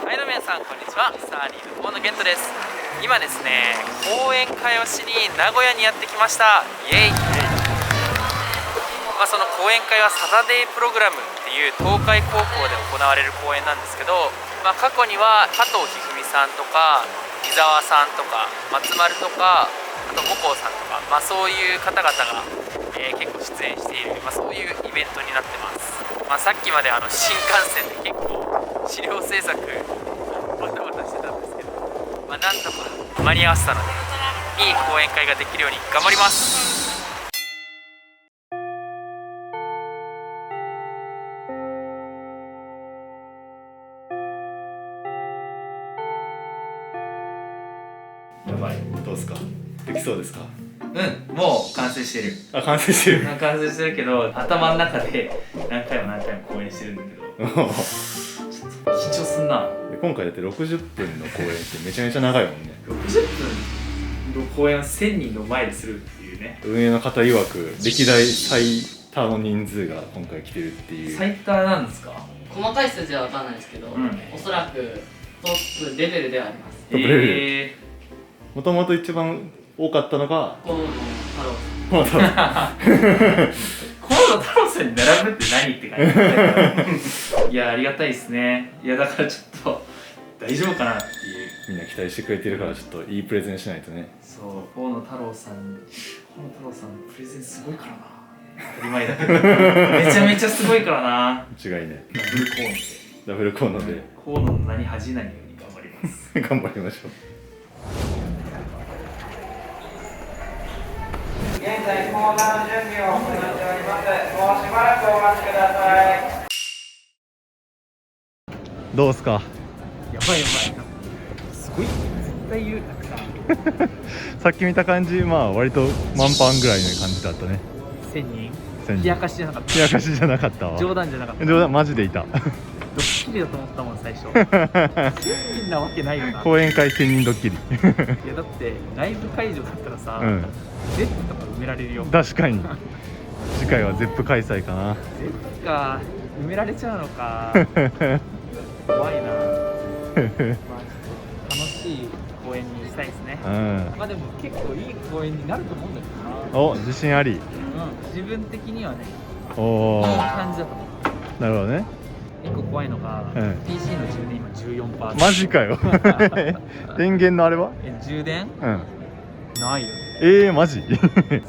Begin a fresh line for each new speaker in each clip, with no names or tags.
はいどうも皆さんこんにちは。サーリーの河野健人です。今ですね、講演会をしに名古屋にやってきました。イエイ。その講演会はサタデープログラムっていう東海高校で行われる講演なんですけど、過去には加藤一二三さんとか伊沢さんとか松丸とかあと母校さんとか、そういう方々が、結構出演している、そういうイベントになってます。さっきまで新幹線で結構資料制作バタバタしてたんですけど、なんとか間に合わせたのでいい講演会ができるように頑張ります。
やばい。どうですか？できそうですか？
もう完成してる。
完成してる。
完成してるけど、頭の中で何回も講演してるんだけどちょっと緊張すんな。
今回だって60分の講演ってめちゃめちゃ長いもんね。
60分の講演を1000人の前でするっていうね。
運営の方曰く歴代最多の人数が今回来てるっていう。
最多なんですか？
細かい数字は分からないですけど、おそらくトップレベルではあります。
トップレベル。もともと一番多かったのが
河野
河野太郎
河野太郎さんに並ぶって何って感じいや、ありがたいですね。いや、だからちょっと大丈夫かなっていう。
みんな期待してくれてるから、ちょっといいプレゼンしないとね。
そう、河野太郎さんプレゼンすごいからな。当たり前だけどめちゃめちゃすごいからな。
違いね。
ダブル河野で
ダブル河野で
河野の名に恥じないように頑張ります
頑張りましょう。
現在講談の準備を行っております。もうしばらくお待ちください。
どうすか？
やばいすごい、絶対いる、たくさん
さっき見た感じ、割と満帆ぐらいの感じだったね。
1000人
1000人
冷やかしじゃなかった。
冷やかしじゃなかったわ。
冗談じゃなかった。
冗談マジでいた。
ドッキリだと思ったもん最初1000人なわけないよな。
講演会1000人ドッキリ
いやだってライブ会場だったらさ、ゼップとか埋められるよ。
確かに次回はゼップ開催かな。
ゼップか、埋められちゃうのか怖いなちょっと楽しい公演にしたいですね。でも結構いい公演になると思うんだけどな。
お、自信あり。
自分的にはね、
お
いい感じだと思う。
なるほどね。
一個怖いのが、PC の充電今 14%。
マジかよ電源のあれは
充電ないよね。
マジ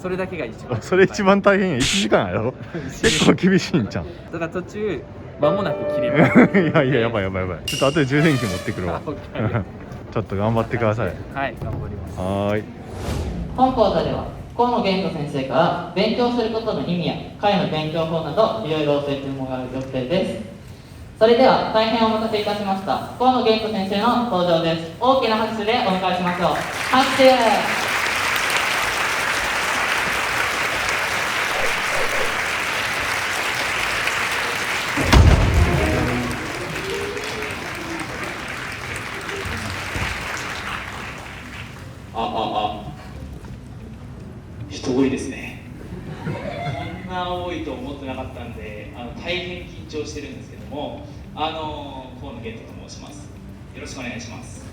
それだけが一番
それ一番大変や。1時間やろ結構厳しいんじゃん
だから途中間もなく切れる
いややばいちょっと後で充電器持ってくるわちょっと頑張ってください。
はい、頑張ります。
はーい。
本講座では河野健人先生から勉強することの意味や会の勉強法などいろいろ教えてもらう予定です。それでは大変お待たせいたしました河野健人先生の登場です。大きな拍手でお迎えしましょう。拍手。
人多いですね。こんな多いと思ってなかったんで、大変緊張してるんですけども、河野健人と申します。よろしくお願いします。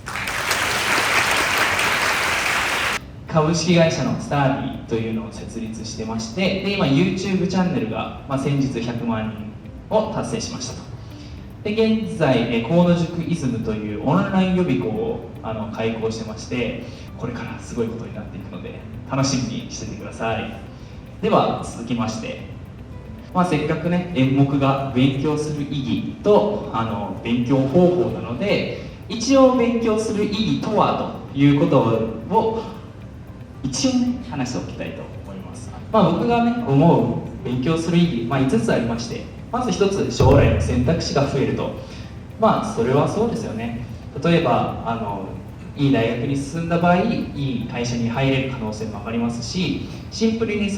株式会社のスターリーというのを設立してまして、で今 YouTube チャンネルが、先日100万人を達成しましたと。で現在、河野塾イズムというオンライン予備校を開講してまして、これからすごいことになっていくので楽しみにしててください。では続きまして、せっかくね演目が勉強する意義と勉強方法なので、一応勉強する意義とはということを一応ね話しておきたいと思います。僕がね思う勉強する意義、5つありまして、まず1つ、将来の選択肢が増えると。それはそうですよね。例えばいい大学に進んだ場合、いい会社に入れる可能性も上がりますし、シンプルにい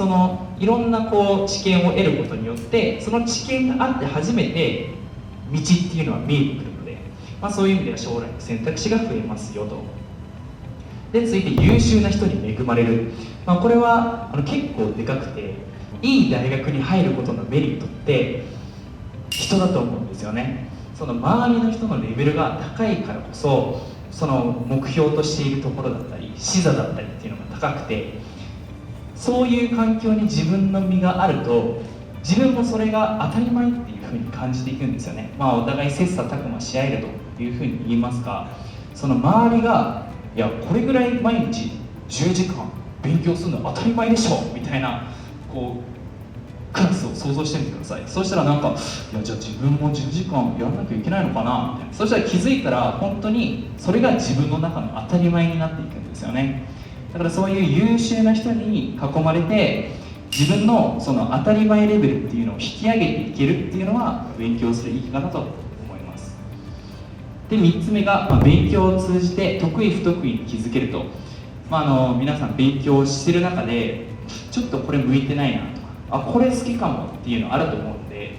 ろんな知見を得ることによって、その知見があって初めて道っていうのは見えてくるので、そういう意味では将来の選択肢が増えますよと。で続いて優秀な人に恵まれる、これは結構でかくて、いい大学に入ることのメリットって人だと思うんですよね。その周りの人のレベルが高いからこそ、その目標としているところだったり視座だったりっていうのが高くて、そういう環境に自分の身があると自分もそれが当たり前っていうふうに感じていくんですよね。お互い切磋琢磨し合えるというふうに言いますか、その周りがいやこれぐらい毎日10時間勉強するのは当たり前でしょみたいなこうクラスを想像してみてください。そうしたらなんかいやじゃあ自分も10時間やらなきゃいけないのかなみたいな、そしたら気づいたら本当にそれが自分の中の当たり前になっていくんですよね。だからそういう優秀な人に囲まれて自分のその当たり前レベルっていうのを引き上げていけるっていうのは勉強する生き方だと思います。で3つ目が、勉強を通じて得意不得意に気づけると、皆さん勉強してる中でちょっとこれ向いてないなとかこれ好きかもっていうのあると思うんで、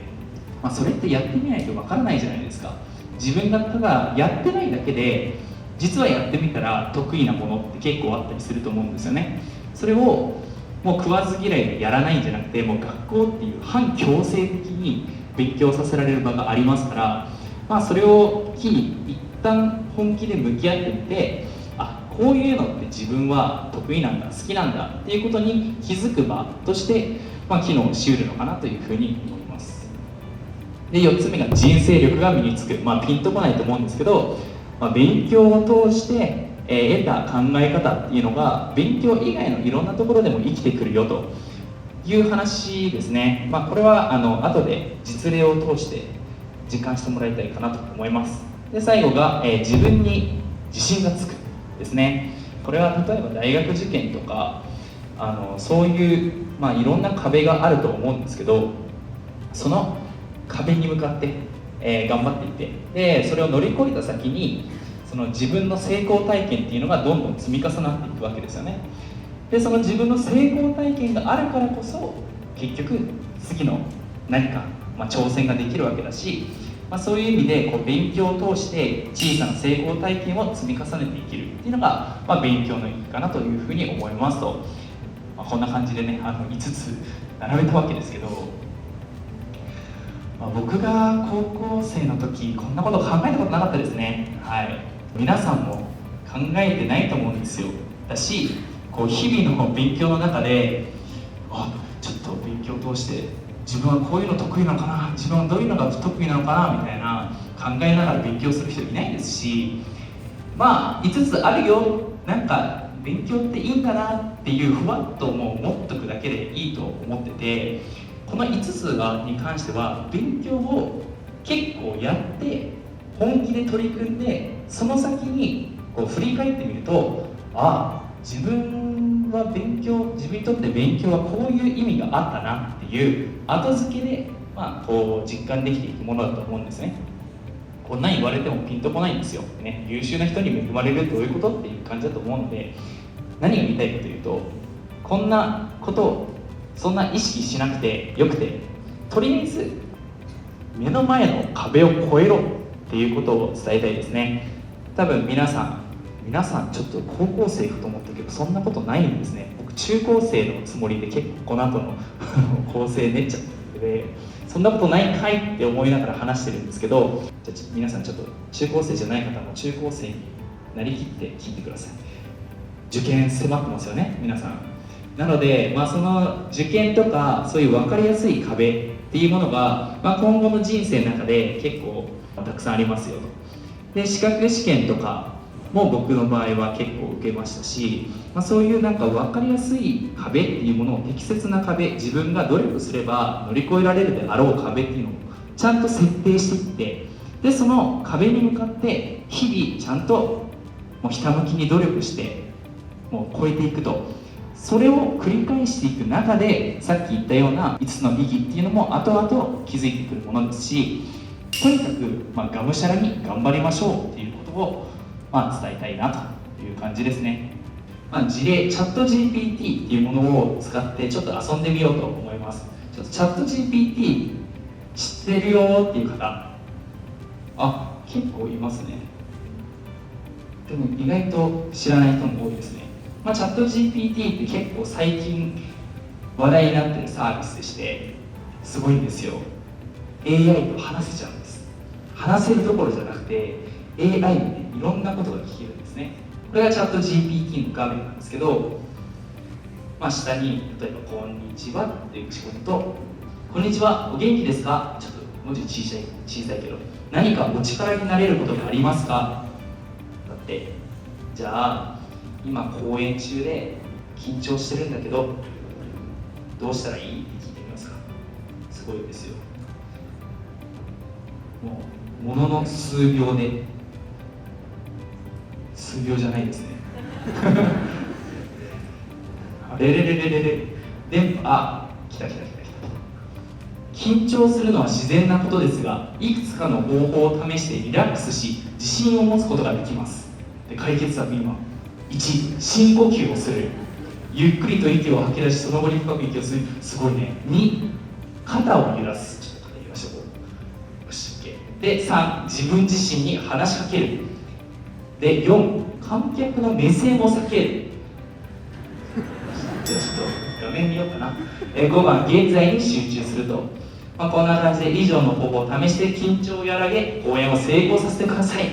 それってやってみないとわからないじゃないですか。自分がただやってないだけで実はやってみたら得意なものって結構あったりすると思うんですよね。それをもう食わず嫌いでやらないんじゃなくて、もう学校っていう反強制的に勉強させられる場がありますから、それを機に一旦本気で向き合ってみて、こういうのって自分は得意なんだ好きなんだっていうことに気づく場として、機能しうるのかなというふうに思います。で4つ目が人生力が身につく、ピンとこないと思うんですけど、勉強を通して得た考え方っていうのが勉強以外のいろんなところでも生きてくるよという話ですね。これは後で実例を通して実感してもらいたいかなと思います。で最後が、自分に自信がつくですね。これは例えば大学受験とかそういう、いろんな壁があると思うんですけど、その壁に向かって、頑張っていって、でそれを乗り越えた先にその自分の成功体験っていうのがどんどん積み重なっていくわけですよね。でその自分の成功体験があるからこそ結局次の何か、挑戦ができるわけだし、そういう意味で勉強を通して小さな成功体験を積み重ねていけるっていうのが、勉強の意義かなというふうに思いますと、こんな感じでね5つ並べたわけですけど、僕が高校生の時こんなこと考えたことなかったですね。皆さんも考えてないと思うんですよ。だし日々の勉強の中でちょっと勉強を通して自分はこういうの得意なのかな、自分はどういうのが得意なのかなみたいな考えながら勉強する人いないですし、5つあるよ、なんか勉強っていいんだなっていうふわっともう持っとくだけでいいと思ってて、この5つに関しては勉強を結構やって本気で取り組んで、その先に振り返ってみると自分にとって勉強はこういう意味があったなっていう後付けで、実感できていくものだと思うんですね。こんなん言われてもピンとこないんですよ、ね、優秀な人に恵まれるどういうことっていう感じだと思うので、何が言いたいかというと、こんなことをそんな意識しなくてよくて、とりあえず目の前の壁を越えろっていうことを伝えたいですね。多分皆さんちょっと高校生かと思ったけどそんなことないんですね。僕中高生のつもりで結構この後の構成練っちゃってて、そんなことないかいって思いながら話してるんですけど、じゃあ皆さんちょっと中高生じゃない方も中高生になりきって聞いてください。受験迫ってますよね皆さん。なので、その受験とかそういう分かりやすい壁っていうものが、今後の人生の中で結構たくさんありますよと。で資格試験とかも僕の場合は結構受けましたし、そういう分かりやすい壁っていうものを適切な壁、自分が努力すれば乗り越えられるであろう壁っていうのをちゃんと設定していって、でその壁に向かって日々ちゃんともうひたむきに努力してもう超えていくと、それを繰り返していく中でさっき言ったような5つの意義っていうのも後々気づいてくるものですし、とにかくがむしゃらに頑張りましょうっていうことを伝えたいなという感じですね。事例チャット GPT っていうものを使ってちょっと遊んでみようと思います。ちょっとチャット GPT 知ってるよっていう方結構いますね。でも意外と知らない人も多いですね。チャット GPT って結構最近話題になってるサービスでして、すごいんですよ。AI と話せちゃうんです。話せるどころじゃなくて AI で、ね、いろんなことが聞けるんですね。これがチャット GPT の画面なんですけど、下に例えば「こんにちは」って打ち込むと「こんにちは、お元気ですか?」ちょっと文字小さいけど「何かお力になれることがありますか?」だって。じゃあ今公演中で緊張してるんだけどどうしたらいいって聞いてみますか。すごいですよ。ものの数秒で、数秒じゃないですねレレレレレレ電波、来た。緊張するのは自然なことですが、いくつかの方法を試してリラックスし自信を持つことができます。で、解決策今1、深呼吸をする。ゆっくりと息を吐き出しその後に深く息を吸う。すごいね。2、肩を揺らす。ちょっと肩揺らしとこう。よし、OK。で、3、自分自身に話しかける。で、4、観客の目線を避ける。じゃあちょっと画面見ようかな。5番、現在に集中すると。こんな感じで以上の方法を試して緊張を和らげ公演を成功させてください。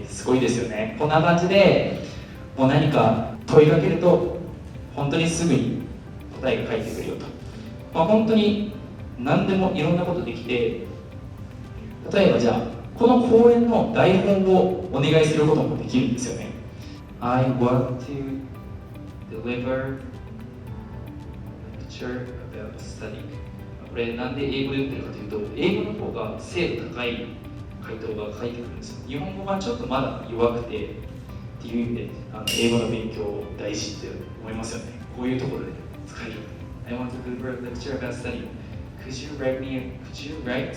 すごいですよね。こんな感じでもう何か問いかけると本当にすぐに答えが返ってくるよと。本当に何でもいろんなことできて、例えばじゃあこの講演の台本をお願いすることもできるんですよね。I want to deliver lecture about study。これなんで英語で言ってるかというと、英語の方が精度高い回答が返ってくるんですよ。日本語がちょっとまだ弱くてっていう意味で英語の勉強大事って思いますよね。こういうところで使える。I want to deliver a lecture about study. Could you write a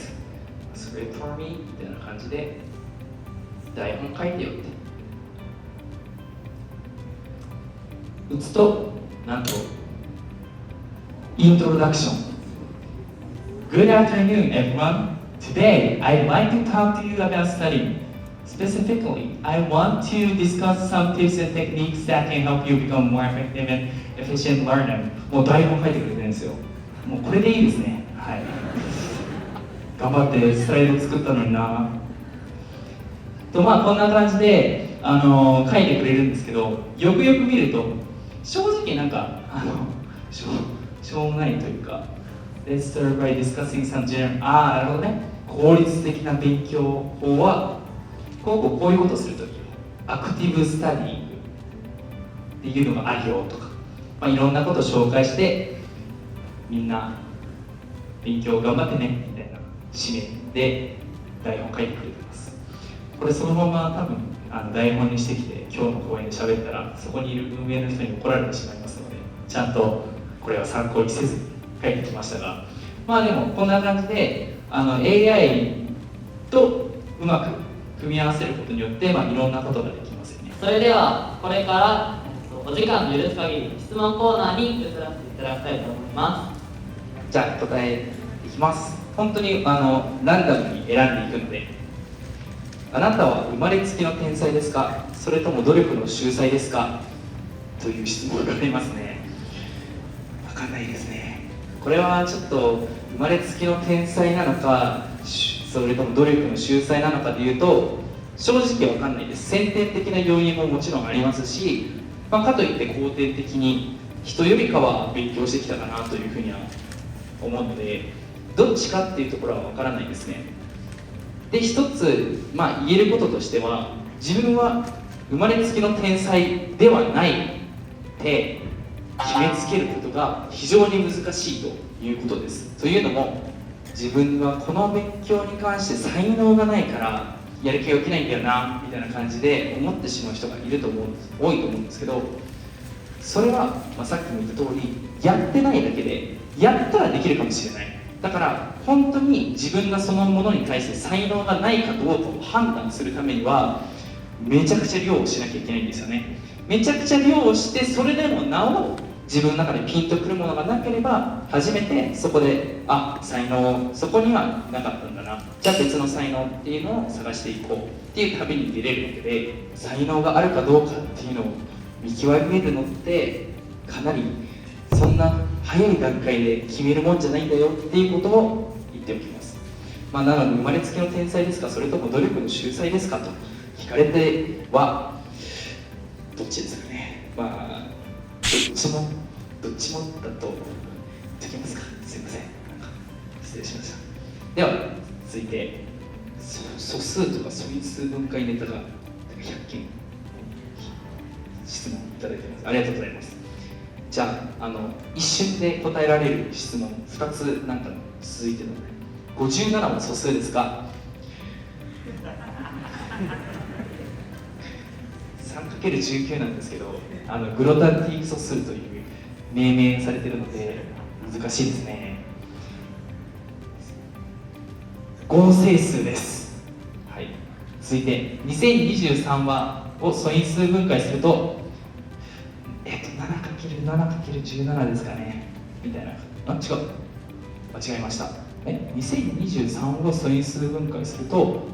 script for me? みたいな感じで台本書いてよって打つと、なんとイントロダクション。Good afternoon, everyone. Today, I'd like to talk to you about studying. Specifically, I want to discuss some tips and techniques that can help you become more effective and efficient learner. もう台本書いてくれてるんですよ。もうこれでいいですね。はい。頑張ってスライド作ったのにな。とこんな感じで書いてくれるんですけど、よくよく見ると正直なんかしょうもないというか。Let's start by discussing some general. なるほどね。効率的な勉強法はこういうことをするとき、アクティブスタディングっていうのがあるよとか、いろんなことを紹介してみんな勉強頑張ってねみたいな指名で台本書いてくれてます。これそのまま多分台本にしてきて今日の講演で喋ったらそこにいる運営の人に怒られてしまいますので、ちゃんとこれは参考にせずに書いてきましたが、でもこんな感じでAI とうまく組み合わせることによって、いろんなことができますよね。
それではこれからお時間の許す限り質問コーナーに移らせていただきたいと思います。
じゃあ答えいきます。本当にランダムに選んでいくので、あなたは生まれつきの天才ですか、それとも努力の秀才ですかという質問がありますね。分かんないですね。これはちょっと生まれつきの天才なのかそれとも努力の秀才なのかでいうと正直わかんないです。先天的な要因ももちろんありますし、かといって後天的に人よりかは勉強してきたかなというふうには思うので、どっちかっていうところはわからないですね。で、一つ、言えることとしては、自分は生まれつきの天才ではないって決めつけることが非常に難しいということです。というのも、自分はこの勉強に関して才能がないからやる気が起きないんだよなみたいな感じで思ってしまう人が多いと思うんですけど、それは、さっきも言った通りやってないだけで、やったらできるかもしれない。だから本当に自分がそのものに対して才能がないかどうかを判断するためにはめちゃくちゃ量をしなきゃいけないんですよね。めちゃくちゃ量をして、それでもなお自分の中でピンとくるものがなければ初めてそこで才能そこにはなかったんだな、じゃあ別の才能っていうのを探していこうっていう旅に出れるわけで、才能があるかどうかっていうのを見極めるのってかなりそんな早い段階で決めるもんじゃないんだよっていうことを言っておきます。まあ、長野生まれつきの天才ですか、それとも努力の秀才ですかと聞かれてはどっちですかね。まあどっちもだと言っときますか。すいません、失礼しました。では続いて素数とか素因数分解ネタが100件質問いただいてます。ありがとうございます。じゃあ、一瞬で答えられる質問2つなんか続いてるので、57は素数ですか？ 3×19 なんですけど、グロタティ素数という命名されているので難しいですね。合成数です。はい、続いて2023話を素因数分解すると7×7×17 ですかねみたいな。あ、違う、間違えました。2023を素因数分解すると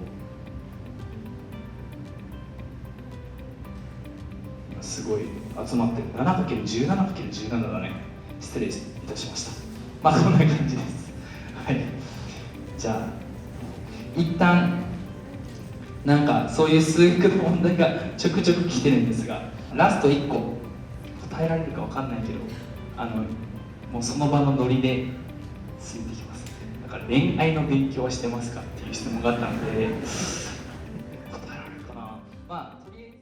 すごい集まってる。 7×17×17 だね。失礼いたしました。まあこんな感じです。はい、じゃあ一旦なんかそういう数学の問題がちょくちょく来てるんですが、ラスト1個答えられるかわかんないけど、もうその場のノリでついてきます。だから恋愛の勉強はしてますかっていう質問があったので答えられるかな。まあとりあえ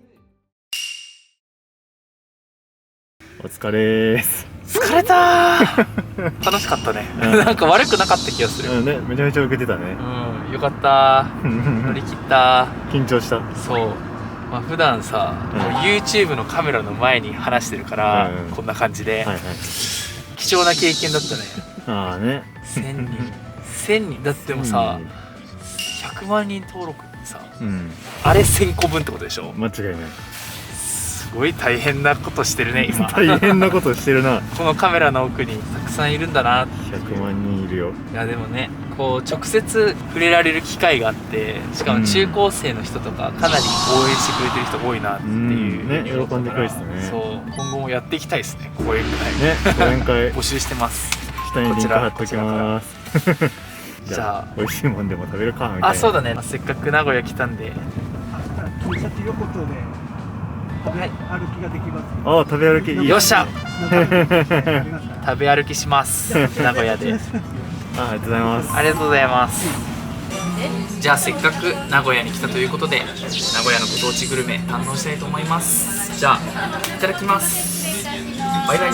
ず
お疲れーす。
疲れたー楽しかったねなんか悪くなかった気がする。
うんね、めちゃめちゃ受けてたね。
うん、よかったー乗り切ったー。
緊張した。
そう、まあ普段さ、こう YouTube のカメラの前に話してるから、こんな感じで、
はいはい。
貴重な経験だったね。
ああね。
1000人だってもさ、100万人登録ってさ、あれ1000個分ってことでしょ。
間違いない。
すごい大変なことしてるね今
大変なことしてるな
このカメラの奥にたくさんいるんだなっていう。
100万人いるよ。
いやでもね、こう直接触れられる機会があって、しかも中高生の人とかかなり応援してくれてる人多いなっていう
ね、喜んでくれてたね。
そう、今後もやっていきたいですね。講演会
ね、講演会
募集してます。
下にリンク貼っときます。
じゃあ
美味しいもんでも食べるかみたいな。
あ、そうだね、せっかく名古屋来たんで。
T シャツ横丁で歩きができます。
あ、食べ歩きいい。
よっしゃ食べ歩きします名古屋で。
ありがとうございます。
ありがとうございます。じゃあせっかく名古屋に来たということで、名古屋のご当地グルメ堪能したいと思います。じゃあいただきます。バイバイ。